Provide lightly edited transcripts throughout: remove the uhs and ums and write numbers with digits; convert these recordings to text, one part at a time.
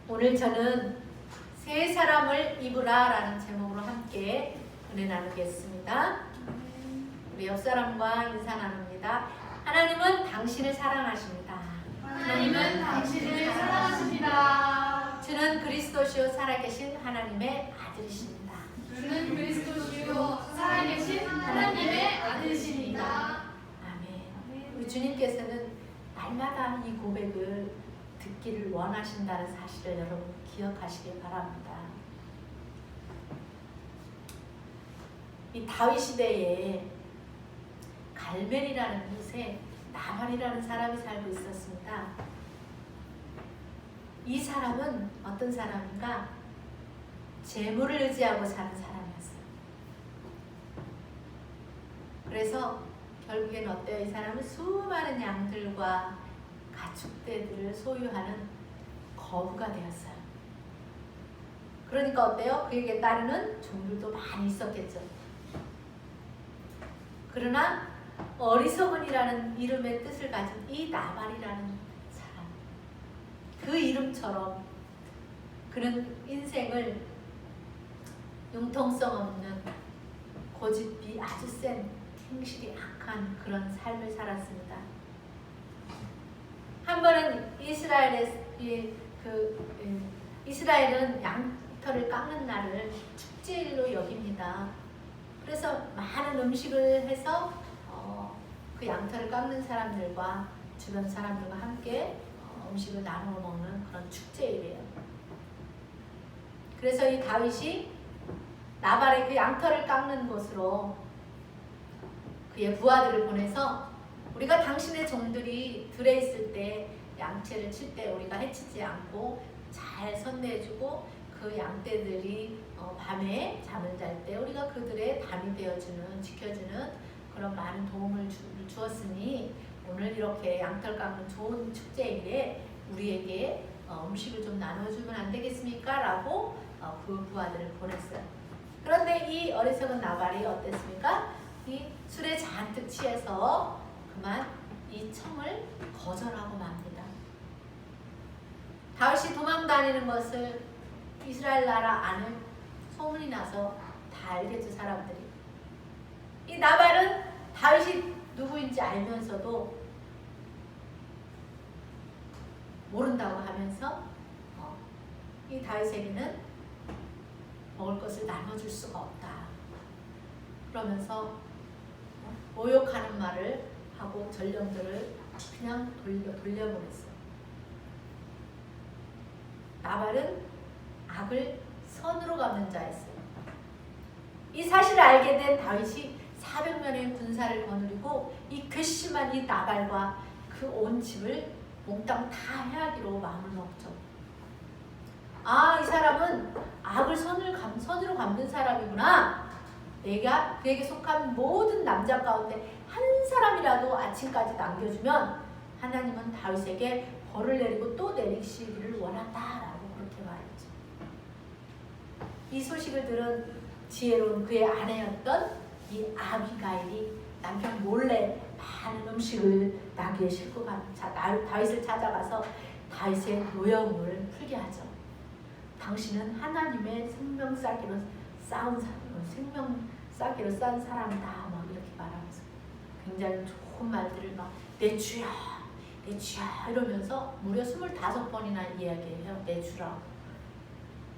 오늘 저는 세 사람을 입으라 라는 제목으로 함께 은혜 나누겠습니다. 우리 옆 사람과 인사 나눕니다. 하나님은 당신을 사랑하십니다. 하나님은 당신을 사랑하십니다. 주는 그리스도시요 살아계신 하나님의 아들이십니다. 주는 그리스도시요 살아계신 하나님의 아들이십니다. 아멘. 우리 주님께서는 날마다 이 고백을 듣기를 원하신다는 사실을 여러분 기억하시길 바랍니다. 이 다윗 시대에 갈멜이라는 곳에 나발이라는 사람이 살고 있었습니다. 이 사람은 어떤 사람인가? 재물을 의지하고 사는 사람이었어요. 그래서 결국엔 어때요? 이 사람은 수많은 양들과 가축대들을 소유하는 거부가 되었어요. 그러니까 어때요? 그에게 따르는 종들도 많이 있었겠죠. 그러나 어리석은이라는 이름의 뜻을 가진 이 나발이라는 사람, 그 이름처럼 그는 인생을 융통성 없는 고집이 아주 센 행실이 악한 그런 삶을 살았습니다. 한 번은 이스라엘은 양털을 깎는 날을 축제일로 여깁니다. 그래서 많은 음식을 해서 그 양털을 깎는 사람들과 주변 사람들과 함께 음식을 나누어 먹는 그런 축제일이에요. 그래서 이 다윗이 나발의 그 양털을 깎는 곳으로 그의 부하들을 보내서 우리가 당신의 종들이 들에 있을 때 양채를 칠 때 우리가 해치지 않고 잘 선내해주고 그 양떼들이 밤에 잠을 잘 때 우리가 그들의 담이 되어주는 지켜주는 그런 많은 도움을 주었으니 오늘 이렇게 양털 깎는 좋은 축제일에 우리에게 음식을 좀 나눠주면 안 되겠습니까? 라고 그 부하들을 보냈어요. 그런데 이 어리석은 나발이 어땠습니까? 이 술에 잔뜩 취해서 그만 이 청을 거절하고 맙니다. 다윗이 도망다니는 것을 이스라엘 나라 안에 소문이 나서 다 알겠죠, 사람들이. 이 나발은 다윗이 누구인지 알면서도 모른다고 하면서 이 다윗에게는 먹을 것을 나눠줄 수가 없다. 그러면서 모욕하는 말을 하고 전령들을 그냥 돌려보냈어요. 나발은 악을 선으로 갚는 자였어요. 이 사실을 알게 된 다윗이 400명의 군사를 거느리고 이 괘씸한 이 나발과 그 온 집을 몽땅 다 해하기로 마음을 먹죠. 아, 이 사람은 악을 선으로 갚는 사람이구나. 내가 그에게 속한 모든 남자 가운데 한 사람이라도 아침까지 남겨주면 하나님은 다윗에게 벌을 내리고 또 내리시기를 원한다라고 그렇게 말했죠. 이 소식을 들은 지혜로운 그의 아내였던 이 아비가일이 남편 몰래 많은 음식을 나귀에 싣고 다윗을 찾아가서 다윗의 노여움을 풀게 하죠. 당신은 하나님의 생명 쌓기로 싼 사람이다. 막 이렇게 말하면서 굉장히 좋은 말들을 막 내 주야, 내 주야 이러면서 무려 25번이나 이야기해요. 내 주라.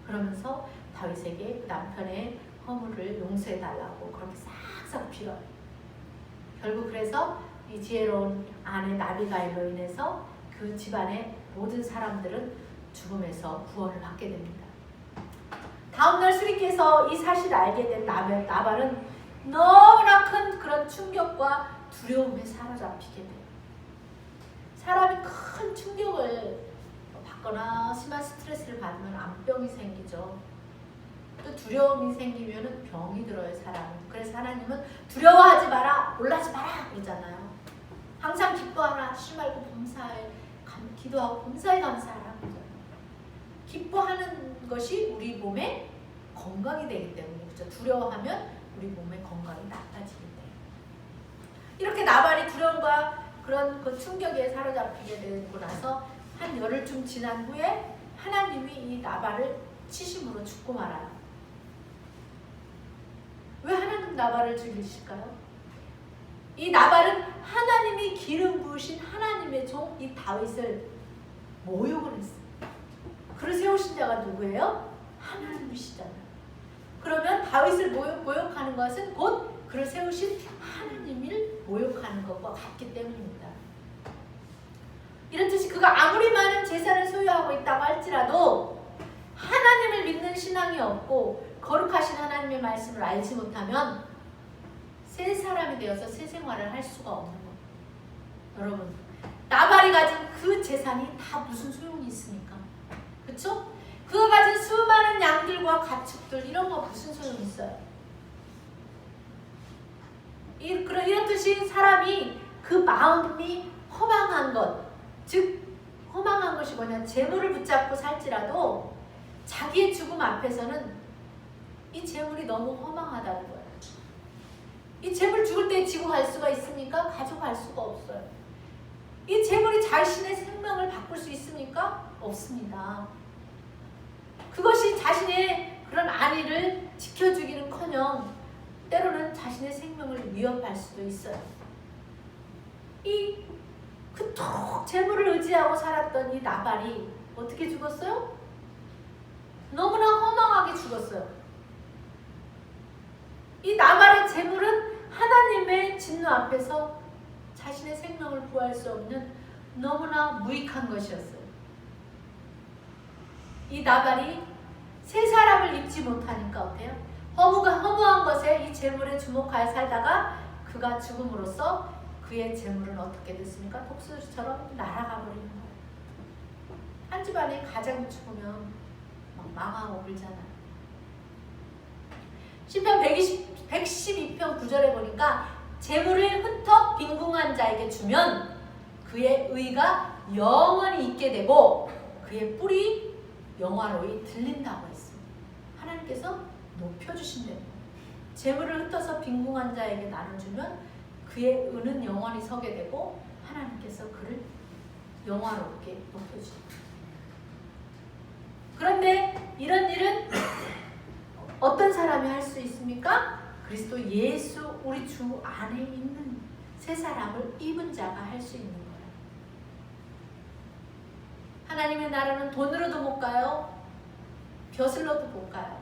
그러면서 다윗에게 남편의 허물을 용서해달라고 그렇게 싹싹 빌어요. 결국 그래서 이 지혜로운 아내 나비가일로 인해서 그 집안의 모든 사람들은 죽음에서 구원을 받게 됩니다. 다음날 수리께서 이 사실을 알게 된 나발은 너무나 큰 그런 충격과 두려움에 사로잡히게 돼요. 사람이 큰 충격을 받거나 심한 스트레스를 받으면 암병이 생기죠. 또 두려움이 생기면 병이 들어요, 사람은. 그래서 하나님은 두려워하지 마라, 놀라지 마라 그러잖아요. 항상 기뻐하라, 쉬지 말고 범사에 기도하고 범사에 감사하라 그러잖아요. 기뻐하는 것이 우리 몸에 건강이 되기 때문에, 그렇죠? 두려워하면 우리 몸의 건강이 나빠지기 때문에. 이렇게 나발이 두려움과 그런 그 충격에 사로잡히게 되고 나서 한 열흘쯤 지난 후에 하나님이 이 나발을 치심으로 죽고 말아요. 왜 하나님 나발을 죽이실까요? 이 나발은 하나님이 기름 부으신 하나님의 종 이 다윗을 모욕을 했어요. 그를 세우신 자가 누구예요? 하나님이시잖아요. 그러면 다윗을 모욕하는 것은 곧 그를 세우신 하나님을 모욕하는 것과 같기 때문입니다. 이런 뜻이 그가 아무리 많은 재산을 소유하고 있다고 할지라도 하나님을 믿는 신앙이 없고 거룩하신 하나님의 말씀을 알지 못하면 새 사람이 되어서 새 생활을 할 수가 없는 거예요. 여러분, 나발이 가진 그 재산이 다 무슨 소용이 있습니까? 그렇죠? 그가 가진 수많은 양들과 가축들 이런 거 무슨 소용이 있어요? 이런 뜻이 사람이 그 마음이 허망한 것, 즉 허망한 것이 뭐냐? 재물을 붙잡고 살지라도 자기의 죽음 앞에서는 이 재물이 너무 허망하다는 거예요. 이 재물 죽을 때 지고 갈 수가 있습니까? 가져갈 수가 없어요. 이 재물이 자신의 생명을 바꿀 수 있습니까? 없습니다. 그것이 자신의 그런 안위를 지켜주기는커녕 때로는 자신의 생명을 위협할 수도 있어요. 이 그토록 재물을 의지하고 살았던 이 나발이 어떻게 죽었어요? 너무나 허망하게 죽었어요. 이 나발의 재물은 하나님의 진노 앞에서 자신의 생명을 구할 수 없는 너무나 무익한 것이었어요. 이 나발이 새 사람을 입지 못하니까 어때요? 허무한 것에 이 재물에 주목하여 살다가 그가 죽음으로써 그의 재물은 어떻게 됐습니까? 독수리처럼 날아가 버리는 거예요. 한 집안에 가장이 죽으면 막 망하고 그러잖아요. 시편 112편 9절에 보니까 재물을 흩어 빈궁한 자에게 주면 그의 의가 영원히 있게 되고 그의 뿔이 영화로이 들린다고 했습니다. 하나님께서 높여주신다는 거예요. 재물을 흩어서 빈궁한 자에게 나눠주면 그의 의는 영원히 서게 되고 하나님께서 그를 영화롭게 높여주십니다. 그런데 이런 일은 어떤 사람이 할 수 있습니까? 그리스도 예수 우리 주 안에 있는 새 사람을 입은 자가 할 수 있는 거예요. 하나님의 나라는 돈으로도 못 가요. 벼슬로도 못 가요.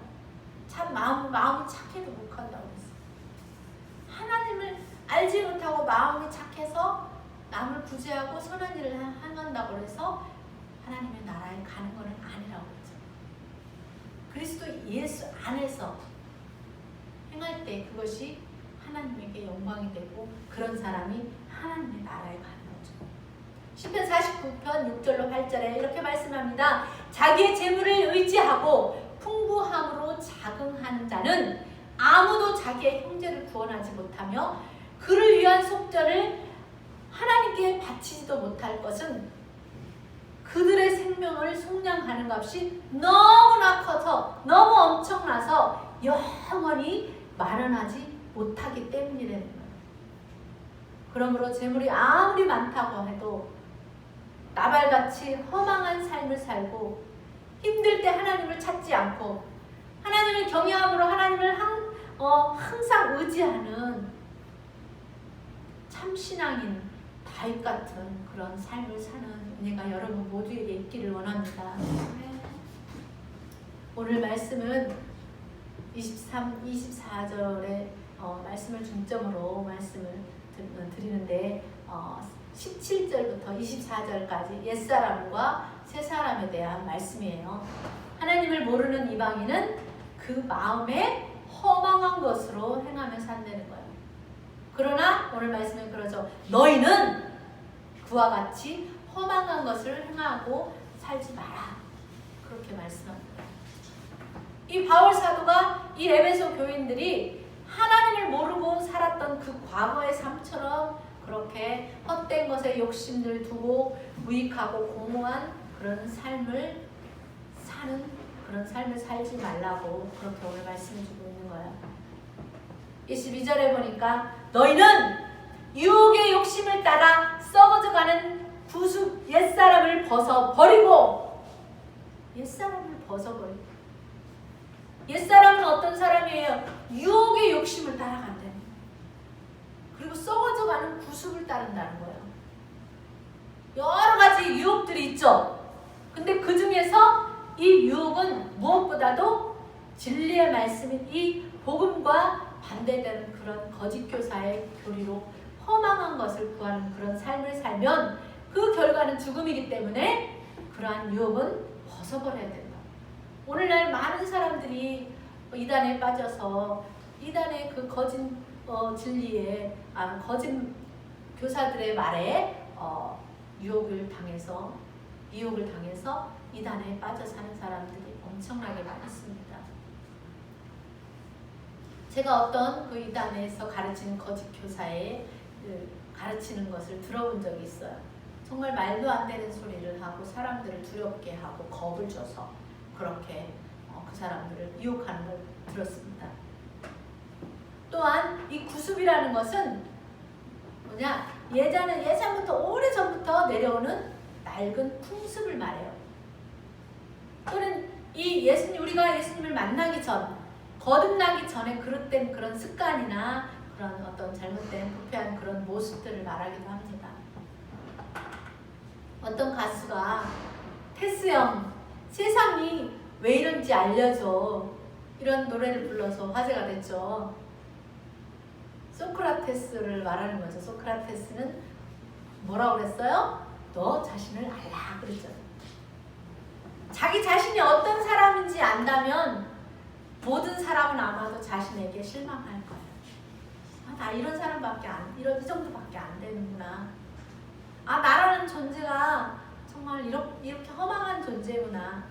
참 마음이 착해도 못 간다고 했어요. 하나님을 알지 못하고 마음이 착해서 남을 구제하고 선한 일을 행한다고 해서 하나님의 나라에 가는 것은 아니라고 했죠. 그리스도 예수 안에서 행할 때 그것이 하나님에게 영광이 되고 그런 사람이 하나님의 나라에 가는 거죠. 시편 49편 6절로 8절에 이렇게 말씀합니다. 자기의 재물을 의지하고 풍부함으로 자긍하는 자는 아무도 자기의 형제를 구원하지 못하며 그를 위한 속전을 하나님께 바치지도 못할 것은 그들의 생명을 속량하는 값이 너무나 커서 너무 엄청나서 영원히 마련하지 못하기 때문이라는 거예요. 그러므로 재물이 아무리 많다고 해도 나발같이 허망한 삶을 살고 힘들 때 하나님을 찾지 않고 하나님을 경외함으로 하나님을 항상 의지하는 참 신앙인 다윗 같은 그런 삶을 사는 은혜가 여러분 모두에게 있기를 원합니다. 오늘 말씀은 24절의 말씀을 중점으로 말씀을 드리는데 17절부터 24절까지 옛사람과 새사람에 대한 말씀이에요. 하나님을 모르는 이방인은 그 마음에 허망한 것으로 행하며 산다는 거예요. 그러나 오늘 말씀은 그러죠. 너희는 그와 같이 허망한 것을 행하고 살지 마라. 그렇게 말씀합니다. 이 바울 사도가 이 에베소 교인들이 하나님을 모르고 살았던 그 과거의 삶처럼 그렇게 헛된 것에 욕심을 두고 무익하고 공허한 그런 삶을 사는 그런 삶을 살지 말라고 그렇게 오늘 말씀해주고 있는 거예요. 22절에 보니까 너희는 유혹의 욕심을 따라 썩어져가는 구습 옛사람을 벗어버리고 옛사람을 벗어버리고. 옛사람은 어떤 사람이에요? 유혹의 욕심을 따라간다는 거예요. 그리고 썩어져가는 구습을 따른다는 거예요. 여러 가지 유혹들이 있죠. 근데 그 중에서 이 유혹은 무엇보다도 진리의 말씀인 이 복음과 반대되는 그런 거짓 교사의 교리로 허망한 것을 구하는 그런 삶을 살면 그 결과는 죽음이기 때문에 그러한 유혹은 벗어버려야 된다. 오늘날 많은 사람들이 이단에 빠져서 이단의 그 거짓 진리에 거짓 교사들의 말에 유혹을 당해서 미혹을 당해서 이단에 빠져 사는 사람들이 엄청나게 많습니다. 제가 어떤 그 이단에서 가르치는 거짓 교사의 가르치는 것을 들어본 적이 있어요. 정말 말도 안 되는 소리를 하고 사람들을 두렵게 하고 겁을 줘서 그렇게 그 사람들을 유혹하는 걸 들었습니다. 또한 이 구습이라는 것은 뭐냐? 예전부터 오래전부터 내려오는 낡은 풍습을 말해요. 또는 우리가 예수님을 만나기 전, 거듭나기 전에 그릇된 그런 습관이나 그런 어떤 잘못된 부패한 그런 모습들을 말하기도 합니다. 어떤 가수가 테스형 세상이 왜 이런지 알려줘 이런 노래를 불러서 화제가 됐죠. 소크라테스를 말하는 거죠. 소크라테스는 뭐라고 그랬어요? 너 자신을 알라 그랬잖아요. 자기 자신이 어떤 사람인지 안다면 모든 사람은 아마도 자신에게 실망할 거예요. 나 이런 사람밖에 이 정도밖에 안 되는구나. 나라는 존재가 정말 이렇게 허망한 존재구나.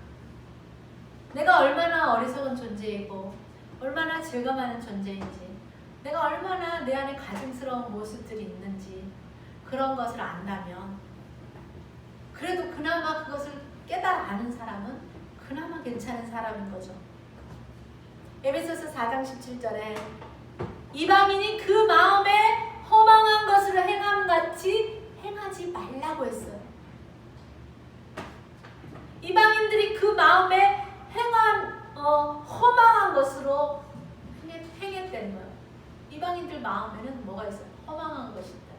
내가 얼마나 어리석은 존재이고 얼마나 즐거워하는 존재인지, 내가 얼마나 내 안에 가증스러운 모습들이 있는지 그런 것을 안다면, 그래도 그나마 그것을 깨달아 아는 사람은 그나마 괜찮은 사람인 거죠. 에베소서 4장 17절에 이방인이 그 마음에 허망한 것을 행함같이 행하지 말라고 했어요. 이방인들이 그 마음에 허망한 것으로 행했다는 거예요. 이방인들 마음에는 뭐가 있어요? 허망한 것이 있다.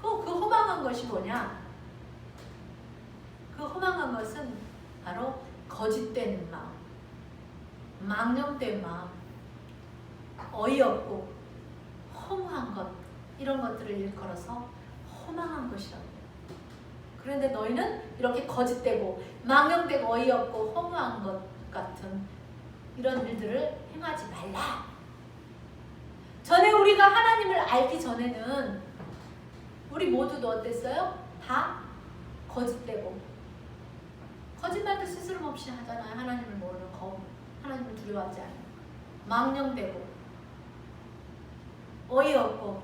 그 허망한 것이 뭐냐? 그 허망한 것은 바로 거짓된 마음, 망령된 마음, 어이없고 허무한 것, 이런 것들을 일컬어서 허망한 것이라고 해요. 그런데 너희는 이렇게 거짓되고 망령되고 어이없고 허무한 것 같은 이런 일들을 행하지 말라. 전에 우리가 하나님을 알기 전에는 우리 모두도 어땠어요? 다 거짓되고 거짓말도 스스럼없이 하잖아요. 하나님을 모르는 거울, 하나님을 두려워하지 않아요. 망령되고 어이없고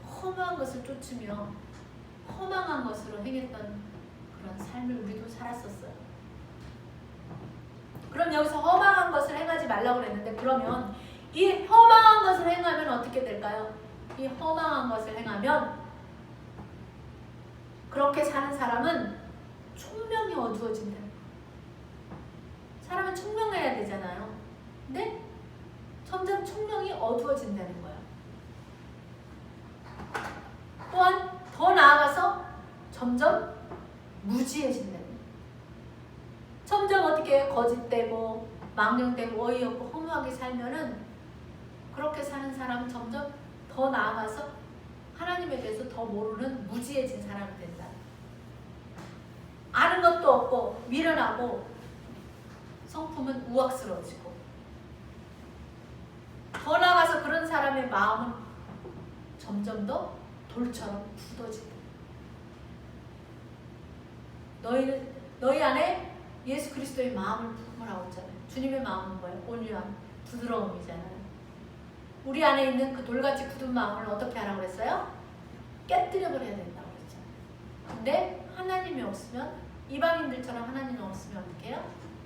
허무한 것을 쫓으며 허망한 것으로 행했던 그런 삶을 우리도 살았었어요. 그럼 여기서 허망한 것을 행하지 말라고 그랬는데, 그러면 이 허망한 것을 행하면 어떻게 될까요? 이 허망한 것을 행하면 그렇게 사는 사람은 총명이 어두워진다. 사람은 총명해야 되잖아요. 근데 점점 총명이 어두워진다는 거예요. 또한 더 나아가서 점점 무지해진다는 거예요. 점점 어떻게 거짓되고 망령되고 어이없고 허무하게 살면은 그렇게 사는 사람은 점점 더 나아가서 하나님에 대해서 더 모르는 무지해진 사람이 된다. 아는 것도 없고 미련하고 성품은 우악스러워지고, 더 나아가서 그런 사람의 마음은 점점 더 돌처럼 굳어진다. 너희 안에 예수 그리스도의 마음을 품으라고 했잖아요. 주님의 마음은 뭐예요? 온유함, 부드러움이잖아요. 우리 안에 있는 그 돌같이 굳은 마음을 어떻게 하라고 그랬어요? 깨뜨려 버려야 된다고 그랬잖아요. 근데 하나님이 없으면, 이방인들처럼 하나님이 없으면 어떻게 해요?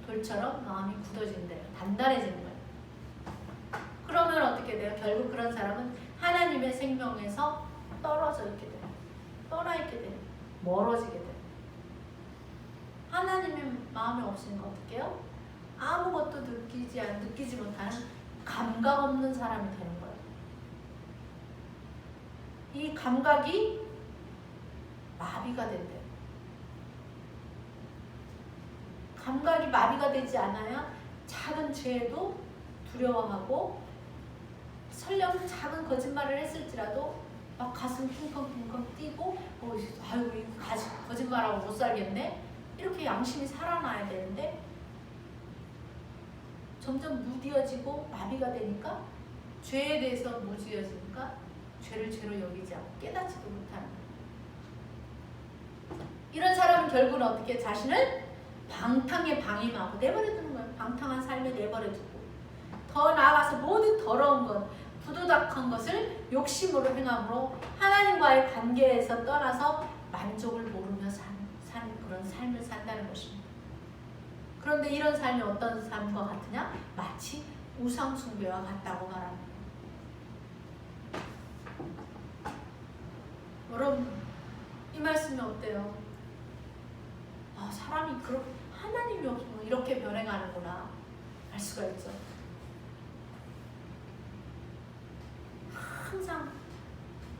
돌처럼 마음이 굳어진대요. 단단해지는 거예요. 그러면 어떻게 돼요? 결국 그런 사람은 하나님의 생명에서 떨어져 있게 돼요. 떠나 있게 돼요. 멀어지게 돼요. 하나님의 마음이 없으니까 어떻게 해요? 아무것도 느끼지 못하는 감각 없는 사람이 되는 거예요. 이 감각이 마비가 된대요. 감각이 마비가 되지 않아야 작은 죄에도 두려워하고 설령 작은 거짓말을 했을지라도 막 가슴 쿵쾅쿵쾅 뛰고 아이고 이거 거짓말하고 못 살겠네 이렇게 양심이 살아나야 되는데 점점 무뎌지고 마비가 되니까 죄에 대해서 무뎌지니까 죄를 죄로 여기지 않고 깨닫지도 못하는 거예요. 이런 사람은 결국은 어떻게 자신을 방탕에 방임하고 내버려두는 거예요. 방탕한 삶에 내버려두고 더 나아가서 모든 더러운 것, 부도덕한 것을 욕심으로 행함으로 하나님과의 관계에서 떠나서 만족을 모르며 사는 그런 삶을 산다는 것입니다. 그런데 이런 삶이 어떤 삶과 같으냐? 마치 우상 숭배와 같다고 말합니다. 여러분, 이 말씀이 어때요? 사람이 하나님이 없으면 이렇게 변해가는구나 알 수가 있죠. 항상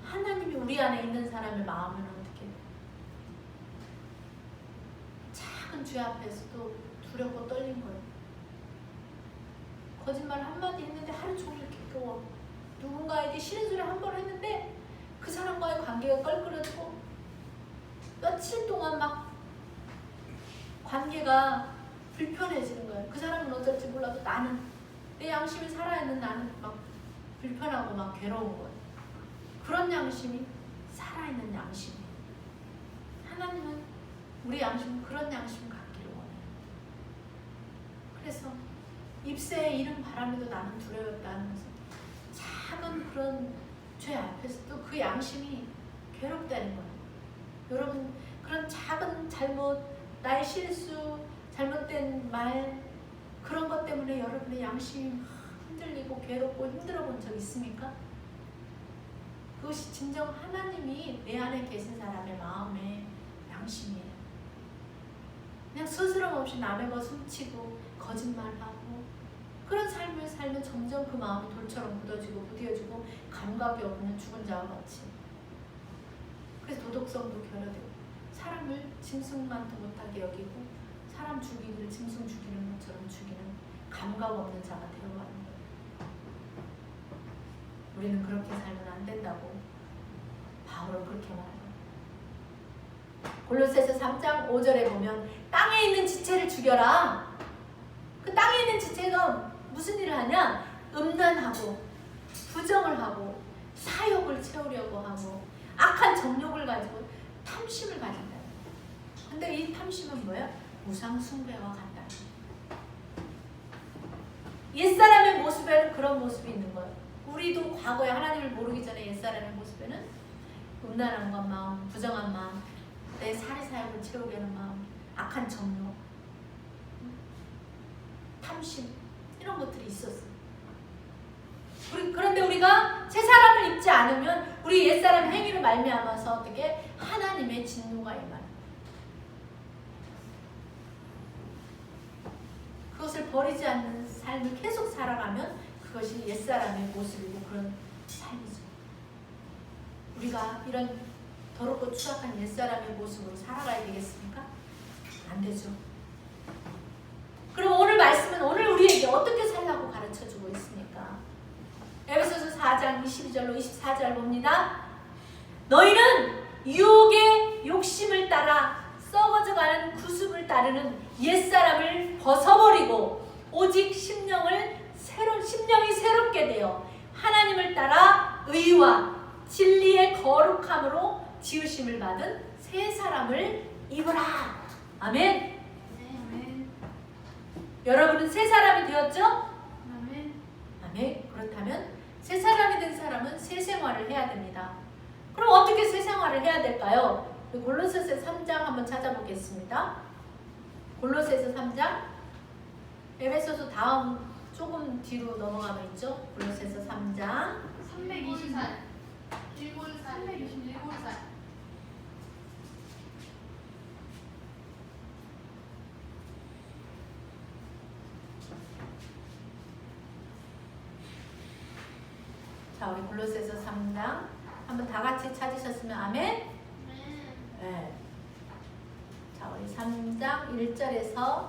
하나님이 우리 안에 있는 사람의 마음은 어떻게 작은 죄 앞에서도 두렵고 떨린 거예요. 거짓말 한마디 했는데 하루 종일 괴로워. 누군가에게 싫은 소리 한 번 했는데 그 사람과의 관계가 껄끄러지고 며칠 동안 막 관계가 불편해지는 거예요. 그 사람은 어쩔지 몰라도 나는 내 양심이 살아있는 나는 막 불편하고 막 괴로운 거예요. 그런 양심이 살아있는 양심이에요. 하나님은 우리 양심은 그런 양심 갖기를 원해요. 그래서 입새에 이른 바람에도 나는 두려웠다 하면서 작은 그런 죄 앞에서도 그 양심이 괴롭다는 거예요. 여러분 그런 작은 잘못, 나의 실수, 잘못된 말 그런 것 때문에 여러분의 양심이 흔들리고 괴롭고 힘들어 본 적 있습니까? 그것이 진정 하나님이 내 안에 계신 사람의 마음의 양심이에요. 그냥 스스럼 없이 남의 것 훔치고 거짓말하고 그런 삶을 살면 점점 그 마음이 돌처럼 굳어지고 무뎌지고 감각이 없는 죽은 자와 같이. 그래서 도덕성도 결여되고 사람을 짐승만도 못하게 여기고 사람 죽이기를 짐승 죽이는 것처럼 죽이는 감각 없는 자가 되어가는 거예요. 우리는 그렇게 살면 안 된다고 바울은 그렇게 말해요. 골로새서 3장 5절에 보면 땅에 있는 지체를 죽여라. 그 땅에 있는 지체가 무슨 일을 하냐? 음란하고 부정을 하고 사욕을 채우려고 하고 악한 정욕을 가지고 탐심을 가진다. 근데 이 탐심은 뭐야? 우상 숭배와 같다. 옛사람의 모습에는 그런 모습이 있는 거예요. 우리도 과거에 하나님을 모르기 전에 옛사람의 모습에는 음란한 것 마음, 부정한 마음, 내 사리사욕을 채우게 하는 마음, 악한 정욕, 탐심 이런 것들이 있었어요. 그런데 우리가 새 사람을 입지 않으면 우리 옛사람 행위를 말미암아서 어떻게 하나님의 진노가 임하는 그것을 버리지 않는 삶을 계속 살아가면 그것이 옛사람의 모습이고 그런 삶이죠. 우리가 이런 더럽고 추악한 옛사람의 모습으로 살아가야 되겠습니까? 안 되죠. 그럼 오늘 말씀은 오늘 우리에게 어떻게 살라고 가르쳐주고 있습니까? 에베소서 4장 22절로 24절 봅니다. 너희는 유혹의 욕심을 따라 썩어져가는 구습을 따르는 옛사람을 벗어버리고 오직 심령이 새롭게 되어 하나님을 따라 의와 진리의 거룩함으로 지으심을 받은 새 사람을 입으라. 아멘. 아멘. 여러분은 새 사람이 되었죠? 아멘. 아멘. 그렇다면 새 사람이 된 사람은 새 생활을 해야 됩니다. 그럼 어떻게 새 생활을 해야 될까요? 골로새서 3장 한번 찾아보겠습니다. 골로새서 3장 에베소서 다음 조금 뒤로 넘어가면 있죠. 골로새서 3장 320살. 327살. 자, 우리 골로새서 3장 한번 다 같이 찾으셨으면 아멘. 네. 자, 우리 3장 1절에서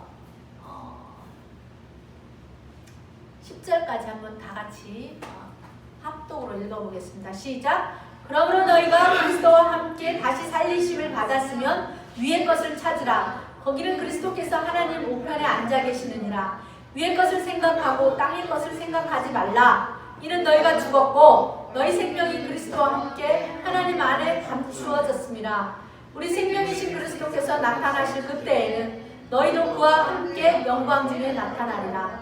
10절까지 한번 다 같이 합독으로 읽어보겠습니다. 시작. 그러므로 너희가 그리스도와 함께 다시 살리심을 받았으면 위의 것을 찾으라. 거기는 그리스도께서 하나님 우편에 앉아 계시느니라. 위의 것을 생각하고 땅의 것을 생각하지 말라. 이는 너희가 죽었고 너희 생명이 그리스도와 함께 하나님 안에 감추어졌습니다. 우리 생명이신 그리스도께서 나타나실 그때에는 너희도 그와 함께 영광 중에 나타나리라.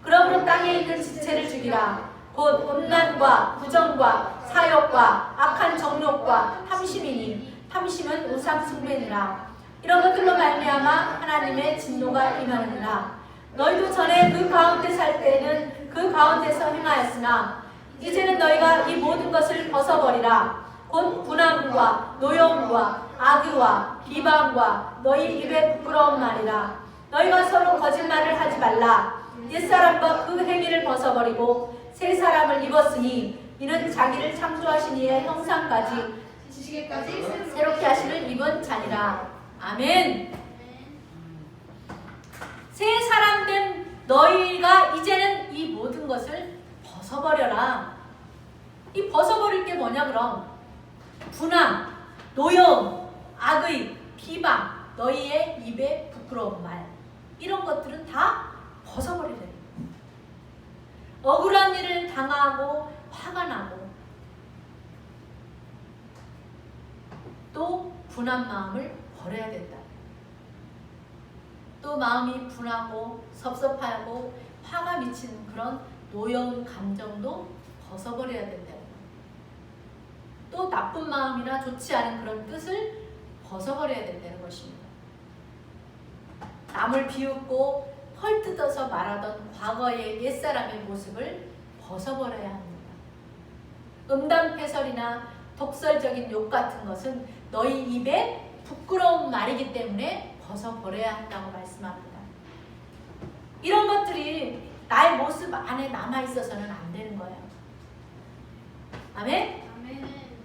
그러므로 땅에 있는 지체를 죽이라. 곧 음란과 부정과 사욕과 악한 정욕과 탐심이니 탐심은 우상 숭배니라. 이런 것들로 말미암아 하나님의 진노가 임하느니라. 너희도 전에 그 가운데 살 때에는 그 가운데서 행하였으나 이제는 너희가 이 모든 것을 벗어버리라. 곧 분함과 노여움과 악의와 비방과 너희 입에 부끄러운 말이라. 너희가 서로 거짓말을 하지 말라. 옛사람과 그 행위를 벗어버리고 새 사람을 입었으니 이는 자기를 창조하신 이의 형상까지 지시기까지 새롭게 하시는 입은 자니라. 아멘. 새 사람 된 너희가 이제는 이 모든 것을 벗어버려라. 이 벗어버릴 게 뭐냐 그럼? 분함, 노여움, 악의, 비방, 너희의 입에 부끄러운 말, 이런 것들은 다 벗어버리래. 억울한 일을 당하고 화가 나고 또 분한 마음을 버려야 된다. 또 마음이 분하고 섭섭하고 화가 미치는 그런 노여운 감정도 벗어버려야 된다. 또 나쁜 마음이나 좋지 않은 그런 뜻을 벗어버려야 된다는 것입니다. 남을 비웃고 헐뜯어서 말하던 과거의 옛사람의 모습을 벗어버려야 합니다. 음담패설이나 독설적인 욕 같은 것은 너희 입에 부끄러운 말이기 때문에 벗어버려야 한다고 말씀합니다. 이런 것들이 나의 모습 안에 남아있어서는 안 되는 거예요. 아멘?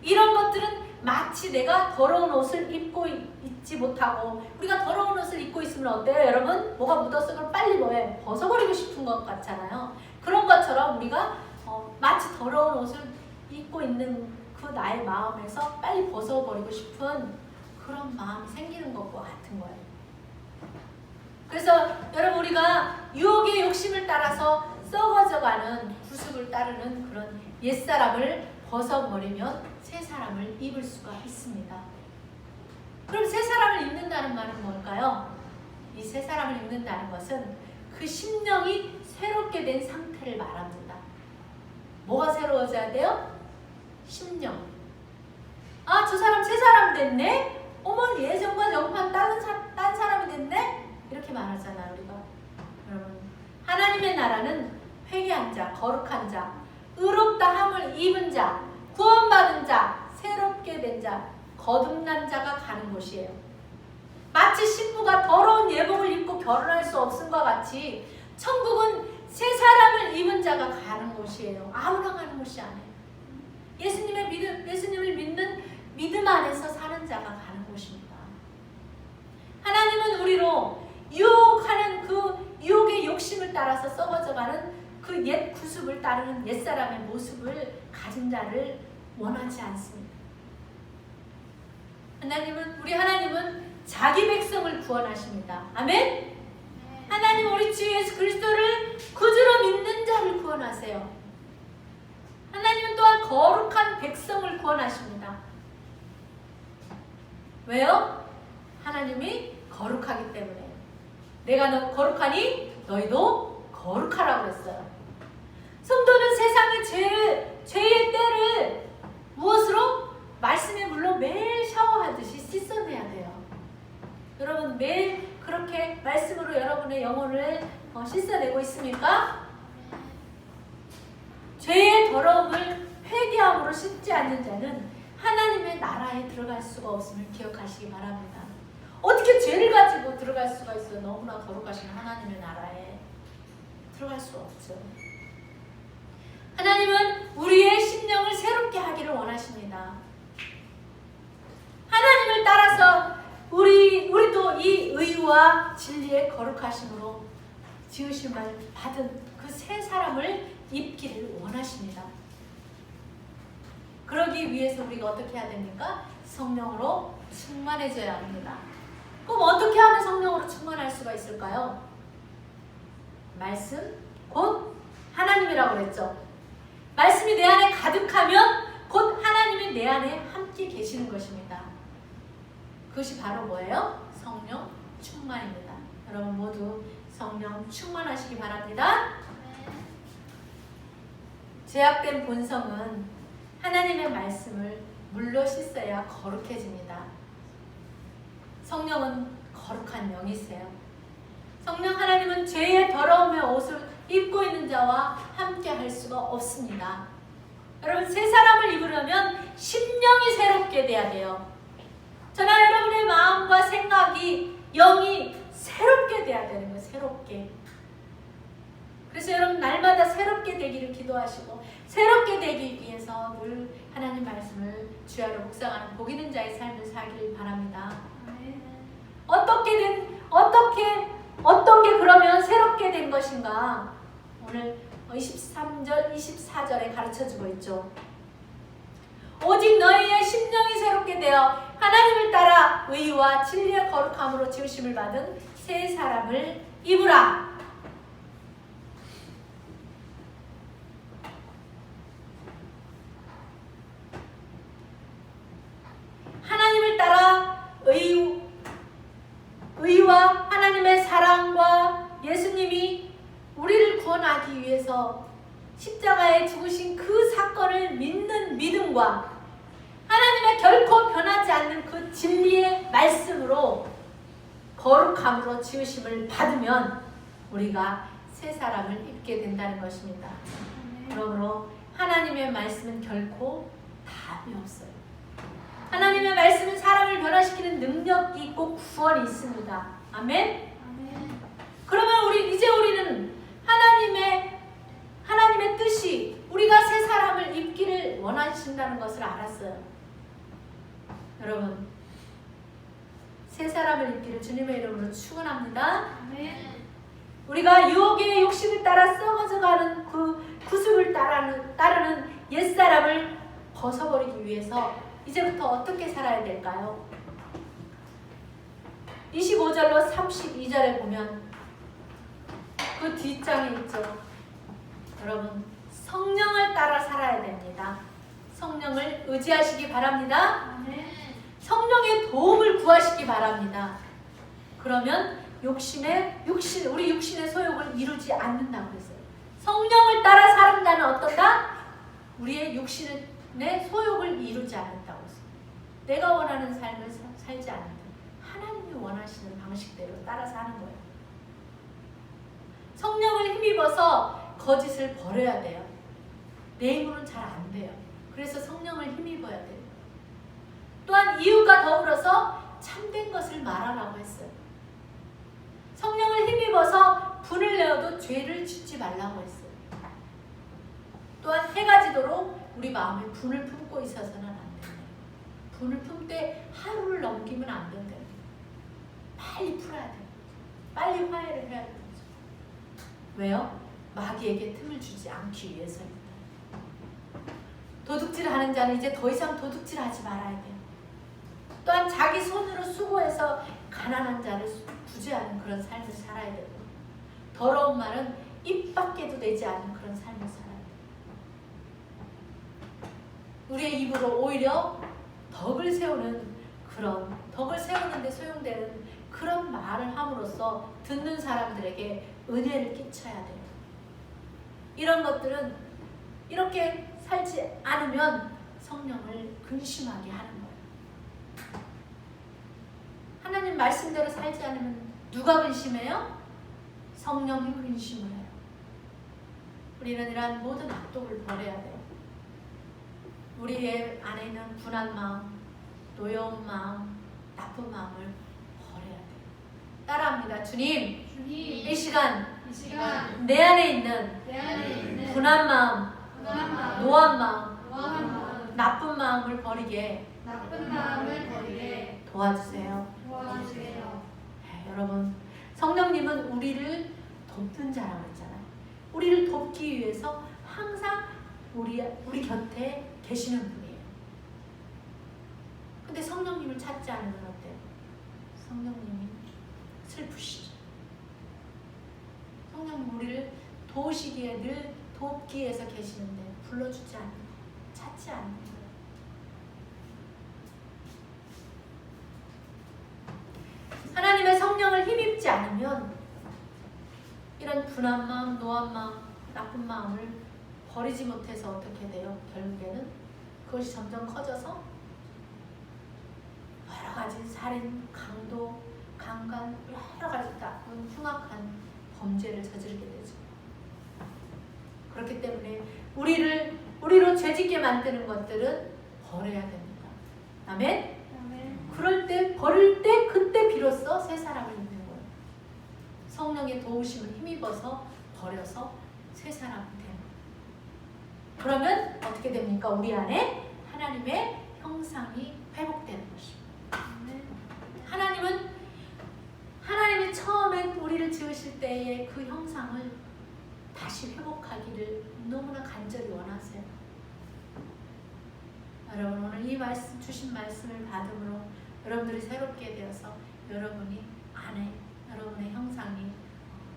이런 것들은 마치 내가 더러운 옷을 입고 있지 못하고, 우리가 더러운 옷을 입고 있으면 어때요 여러분? 뭐가 묻었어 그걸 빨리 뭐해? 벗어버리고 싶은 것 같잖아요. 그런 것처럼 우리가 마치 더러운 옷을 입고 있는 그 나의 마음에서 빨리 벗어버리고 싶은 그런 마음이 생기는 것과 같은 거예요. 그래서 여러분, 우리가 유혹의 욕심을 따라서 썩어져가는 구습을 따르는 그런 옛사람을 벗어버리면 새 사람을 입을 수가 있습니다. 그럼 새 사람을 입는다는 말은 뭘까요? 이 새 사람을 입는다는 것은 그 심령이 새롭게 된 상태를 말합니다. 뭐가 새로워져야 돼요? 심령. 아, 저 사람 새 사람 됐네? 어머, 예전과 정반 딴 사람이 됐네? 이렇게 말하잖아요, 우리가. 여러분, 하나님의 나라는 회개한 자, 거룩한 자, 의롭다 함을 입은 자, 구원받은 자, 새롭게 된 자, 거듭난 자가 가는 곳이에요. 마치 신부가 더러운 예복을 입고 결혼할 수 없음과 같이 천국은 새 사람을 입은 자가 가는 곳이에요. 아무나 가는 곳이 아니에요. 예수님을 믿는 믿음 안에서 사는 자가 가는 곳입니다. 하나님은 우리로 유혹하는 그 유혹의 욕심을 따라서 썩어져가는 그 옛 구습을 따르는 옛사람의 모습을 가진 자를 원하지 않습니다. 우리 하나님은 자기 백성을 구원하십니다. 아멘? 하나님은 우리 주 예수 그리스도를 구주로 믿는 자를 구원하세요. 하나님은 또한 거룩한 백성을 구원하십니다. 왜요? 하나님이 거룩하기 때문에. 내가 너 거룩하니 너희도 거룩하라고 했어요. 성도는 세상의 죄의 때를 무엇으로? 말씀의 물로 매일 샤워하듯이 씻어내야 돼요. 여러분, 매일 그렇게 말씀으로 여러분의 영혼을 씻어내고 있습니까? 죄의 더러움을 회개함으로 씻지 않는 자는 하나님의 나라에 들어갈 수가 없음을 기억하시기 바랍니다. 어떻게 죄를 가지고 들어갈 수가 있어요? 너무나 거룩하신 하나님의 나라에 들어갈 수 없죠. 하나님은 우리의 심령을 새롭게 하기를 원하십니다. 하나님을 따라서 우리도 이 의와 진리의 거룩하심으로 지으심을 받은 그 새 사람을 입기를 원하십니다. 그러기 위해서 우리가 어떻게 해야 됩니까? 성령으로 충만해져야 합니다. 그럼 어떻게 하면 성령으로 충만할 수가 있을까요? 말씀, 곧 하나님이라고 그랬죠. 말씀이 내 안에 가득하면 곧 하나님이 내 안에 함께 계시는 것입니다. 그것이 바로 뭐예요? 성령 충만입니다. 여러분 모두 성령 충만하시기 바랍니다. 죄악된 본성은 하나님의 말씀을 물로 씻어야 거룩해집니다. 성령은 거룩한 영이세요. 성령 하나님은 죄의 더러움의 옷을 입고 있는 자와 함께 할 수가 없습니다. 여러분 새 사람을 입으려면 심령이 새롭게 돼야 돼요. 저나 여러분의 마음과 생각이 영이 새롭게 돼야 되는 거예요. 새롭게. 그래서 여러분 날마다 새롭게 되기를 기도하시고 새롭게 되기 위해서 늘 하나님 말씀을 주야로 묵상하는 복 있는 자의 삶을 살기를 바랍니다. 어떤 게 그러면 새롭게 된 것인가? 오늘 23절, 24절에 가르쳐주고 있죠. 오직 너희의 심령이 새롭게 되어 하나님을 따라 의와 진리의 거룩함으로 지으심을 받은 새 사람을 입으라. 하나님을 따라 의와 하나님의 사랑과 예수님이 우리를 구원하기 위해서 십자가에 죽으신 그 사건을 믿는 믿음과 하나님의 결코 변하지 않는 그 진리의 말씀으로 거룩함으로 지으심을 받으면 우리가 새 사람을 입게 된다는 것입니다. 그러므로 하나님의 말씀은 결코 답이 없어요. 하나님의 말씀은 사람을 변화시키는 능력이 있고 구원이 있습니다. 아멘? 그러면 우리는 하나님의 뜻이 우리가 새 사람을 입기를 원하신다는 것을 알았어요. 여러분 새 사람을 입기를 주님의 이름으로 축원합니다. 우리가 유혹의 욕심을 따라 썩어져가는 그 구습을 따르는 옛사람을 벗어버리기 위해서 이제부터 어떻게 살아야 될까요? 25절로 32절에 보면 그 뒷장에 있죠. 여러분 성령을 따라 살아야 됩니다. 성령을 의지하시기 바랍니다. 성령의 도움을 구하시기 바랍니다. 그러면 우리 육신의 소욕을 이루지 않는다고 했어요. 성령을 따라 사는 자는 어떤가? 우리의 육신의 소욕을 이루지 않는다고 했어요. 내가 원하는 삶을 살지 않는다. 하나님이 원하시는 방식대로 따라 사는 거예요. 성령을 힘입어서 거짓을 버려야 돼요. 내 힘으로는 잘 안 돼요. 그래서 성령을 힘입어야 돼요. 또한 이웃과 더불어서 참된 것을 말하라고 했어요. 성령을 힘입어서 분을 내어도 죄를 짓지 말라고 했어요. 또한 해가 지도록 우리 마음에 분을 품고 있어서는 안 된다. 분을 품되 하루를 넘기면 안 된다. 빨리 풀어야 돼요. 빨리 화해를 해야 돼요. 왜요? 마귀에게 틈을 주지 않기 위해서입니다. 도둑질하는 자는 이제 더 이상 도둑질하지 말아야 돼요. 또한 자기 손으로 수고해서 가난한 자를 구제하는 그런 삶을 살아야 되고, 더러운 말은 입 밖에도 내지 않는 그런 삶을 살아야 돼요. 우리의 입으로 오히려 덕을 세우는데 소용되는 그런 말을 함으로써 듣는 사람들에게 은혜를 끼쳐야 돼요. 이런 것들은 이렇게 살지 않으면 성령을 근심하게 하는 거예요. 하나님 말씀대로 살지 않으면 누가 근심해요? 성령이 근심을 해요. 우리는 이러한 모든 악독을 버려야 돼요. 우리의 안에 있는 분한 마음, 노여운 마음, 나쁜 마음을 버려야 돼요. 따라합니다. 주님, 이 시간 내 안에 있는 분한 마음, 노한 마음, 나쁜 마음을 버리게 나쁜 마음을 버리게 도와주세요. 도와주세요. 네, 여러분, 성령님은 우리를 돕는 자라고 했잖아요. 우리를 돕기 위해서 항상 우리 곁에 계시는 분이에요. 근데 성령님을 찾지 않으면 어때요? 성령님이 슬프시죠. 성령님 우리를 도우시기에 늘 돕기 위해서 계시는데 불러주지 않는 거예요. 찾지 않는 거예요. 하나님의 성령을 힘입지 않으면 이런 분한 마음, 노한 마음, 나쁜 마음을 버리지 못해서 어떻게 돼요? 결국에는 그것이 점점 커져서 여러 가지 살인, 강도, 강간, 여러 가지 나쁜 흉악한 범죄를 저지르게 되죠. 그렇기 때문에 우리로 죄짓게 만드는 것들은 버려야 됩니다. 아멘? 아멘. 그럴 때 버릴 때 그때 비로소 새 사람을 입는 거예요. 성령의 도우심을 힘입어서 버려서 새 사람이 되는 거예요. 그러면 어떻게 됩니까? 우리 안에 하나님의 형상이 회복되는 것입니다. 아멘. 하나님이 처음에 우리를 지으실 때의 그 형상을 다시 회복하기를 너무나 간절히 원하세요. 여러분, 오늘 이 말씀 주신 말씀을 받음으로 여러분들이 새롭게 되어서 여러분이 안에 여러분의 형상이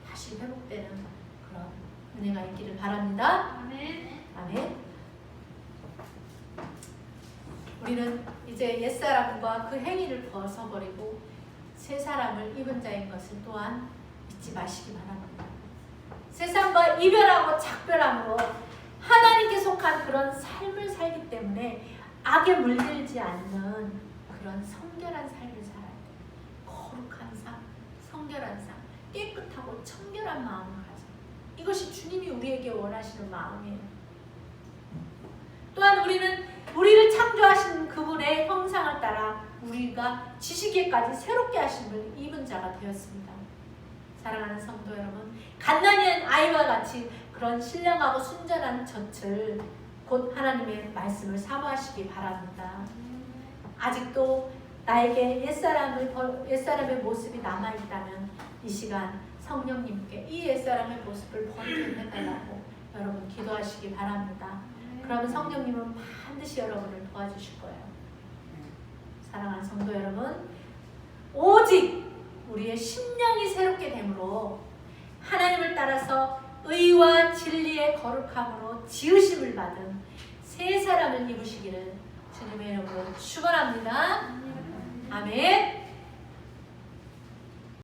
다시 회복되는 그런 은혜가 있기를 바랍니다. 아멘. 아멘. 우리는 이제 옛사람과 그 행위를 벗어버리고 새 사람을 입은 자인 것을 또한 잊지 마시기 바랍니다. 세상과 이별하고 작별함으로 하나님께 속한 그런 삶을 살기 때문에 악에 물들지 않는 그런 성결한 삶을 살아야 돼요. 거룩한 삶, 성결한 삶, 깨끗하고 청결한 마음을 가져. 이것이 주님이 우리에게 원하시는 마음이에요. 또한 우리를 창조하신 그분의 형상을 따라 우리가 지식에까지 새롭게 하심을 입은 자가 되었습니다. 사랑하는 성도 여러분, 갓난이한 아이와 같이 그런 신령하고 순전한 젖을 곧 하나님의 말씀을 사모하시기 바랍니다. 아직도 나에게 옛사람의 모습이 남아있다면 이 시간 성령님께 이 옛사람의 모습을 번개해달라고 여러분 기도하시기 바랍니다. 그러면 성령님은 반드시 여러분을 도와주실 거예요. 사랑하는 성도 여러분, 오직 우리의 심령이 새롭게 되므로 하나님을 따라서 의와 진리의 거룩함으로 지으심을 받은 새 사람을 입으시기를 주님의 이름으로 축원합니다. 아멘.